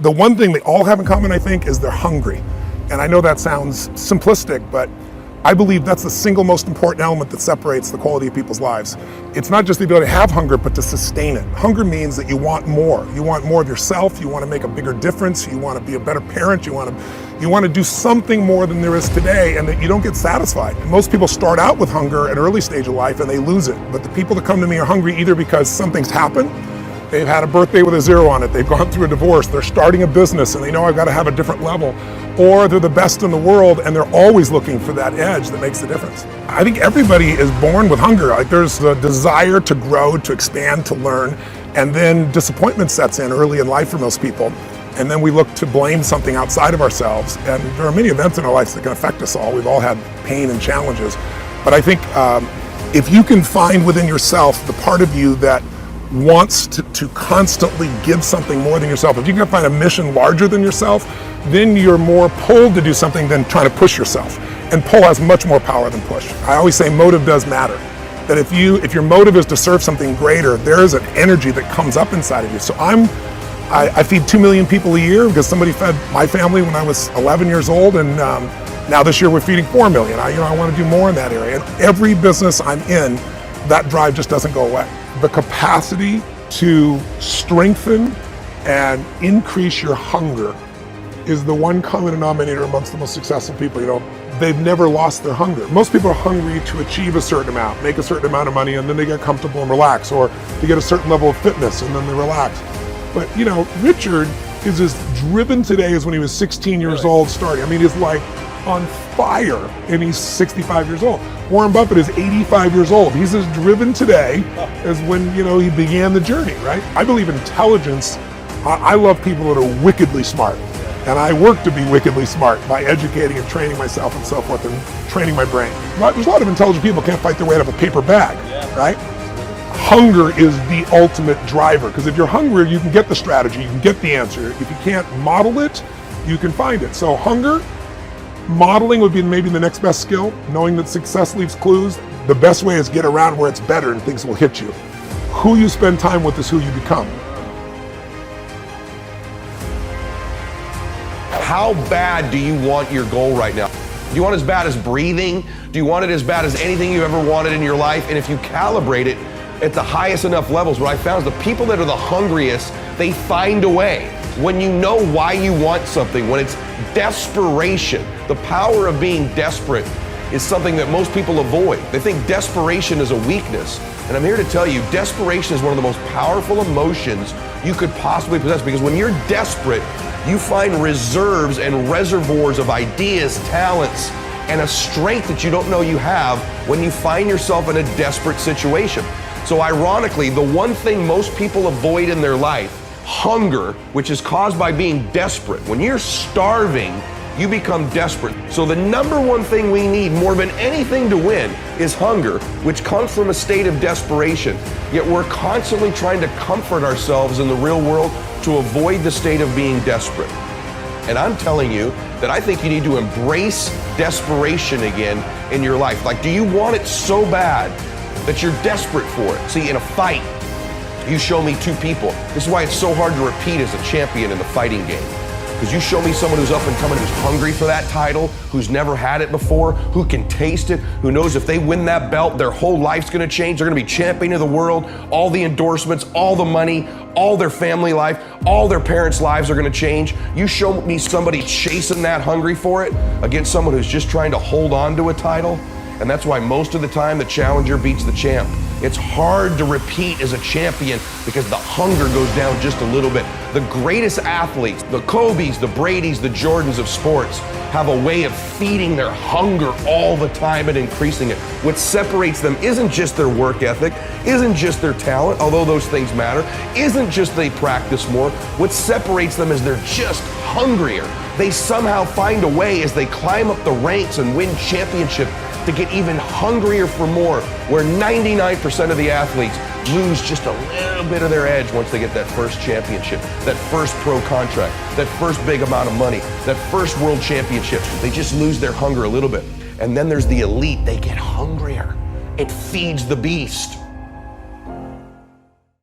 the one thing they all have in common, I think, is they're hungry. And I know that sounds simplistic, but I believe that's the single most important element that separates the quality of people's lives. It's not just the ability to have hunger, but to sustain it. Hunger means that you want more. You want more of yourself. You want to make a bigger difference. You want to be a better parent. You want to do something more than there is today, and that you don't get satisfied. And most people start out with hunger at an early stage of life and they lose it. But the people that come to me are hungry either because something's happened, they've had a birthday with a 0 on it, they've gone through a divorce, they're starting a business and they know I've got to have a different level, or they're the best in the world and they're always looking for that edge that makes the difference. I think everybody is born with hunger. Like, there's the desire to grow, to expand, to learn, and then disappointment sets in early in life for most people. And then we look to blame something outside of ourselves. And there are many events in our lives that can affect us all. We've all had pain and challenges. But I think if you can find within yourself the part of you that wants to constantly give something more than yourself, if you can find a mission larger than yourself, then you're more pulled to do something than trying to push yourself. And pull has much more power than push. I always say motive does matter. That if your motive is to serve something greater, there is an energy that comes up inside of you. So I feed 2 million people a year because somebody fed my family when I was 11 years old, and now this year we're feeding 4 million. I want to do more in that area. And every business I'm in, that drive just doesn't go away. The capacity to strengthen and increase your hunger is the one common denominator amongst the most successful people. They've never lost their hunger. Most people are hungry to achieve a certain amount, make a certain amount of money, and then they get comfortable and relax, or they get a certain level of fitness and then they relax. But Richard is as driven today as when he was 16 years old starting. I mean, he's like on fire, and he's 65 years old. Warren Buffett is 85 years old. He's as driven today as when, he began the journey, right? I believe intelligence. I love people that are wickedly smart. And I work to be wickedly smart by educating and training myself and so forth, and training my brain. There's a lot of intelligent people who can't fight their way out of a paper bag, right? Hunger is the ultimate driver, because if you're hungry, you can get the strategy, you can get the answer. If you can't model it, you can find it. So hunger, modeling would be maybe the next best skill. Knowing that success leaves clues. The best way is get around where it's better and things will hit you. Who you spend time with is who you become. How bad do you want your goal right now? Do you want it as bad as breathing? Do you want it as bad as anything you ever wanted in your life? And if you calibrate it at the highest enough levels, what I found is the people that are the hungriest, they find a way. When you know why you want something, when it's desperation, the power of being desperate is something that most people avoid. They think desperation is a weakness. And I'm here to tell you, desperation is one of the most powerful emotions you could possibly possess, because when you're desperate, you find reserves and reservoirs of ideas, talents, and a strength that you don't know you have when you find yourself in a desperate situation. So ironically, the one thing most people avoid in their life, hunger, which is caused by being desperate. When you're starving, you become desperate. So the number one thing we need more than anything to win is hunger, which comes from a state of desperation. Yet we're constantly trying to comfort ourselves in the real world to avoid the state of being desperate. And I'm telling you that I think you need to embrace desperation again in your life. Like, do you want it so bad that you're desperate for it? See, in a fight, you show me two people. This is why it's so hard to repeat as a champion in the fighting game. Because you show me someone who's up and coming, who's hungry for that title, who's never had it before, who can taste it, who knows if they win that belt, their whole life's gonna change. They're gonna be champion of the world, all the endorsements, all the money, all their family life, all their parents' lives are gonna change. You show me somebody chasing that, hungry for it, against someone who's just trying to hold on to a title. And that's why most of the time the challenger beats the champ. It's hard to repeat as a champion because the hunger goes down just a little bit. The greatest athletes, the Kobes, the Bradys, the Jordans of sports, have a way of feeding their hunger all the time and increasing it. What separates them isn't just their work ethic, isn't just their talent, although those things matter, isn't just they practice more. What separates them is they're just hungrier. They somehow find a way as they climb up the ranks and win championship to get even hungrier for more, where 99% of the athletes lose just a little bit of their edge once they get that first championship, that first pro contract, that first big amount of money, that first world championship. They just lose their hunger a little bit. And then there's the elite. They get hungrier. It feeds the beast.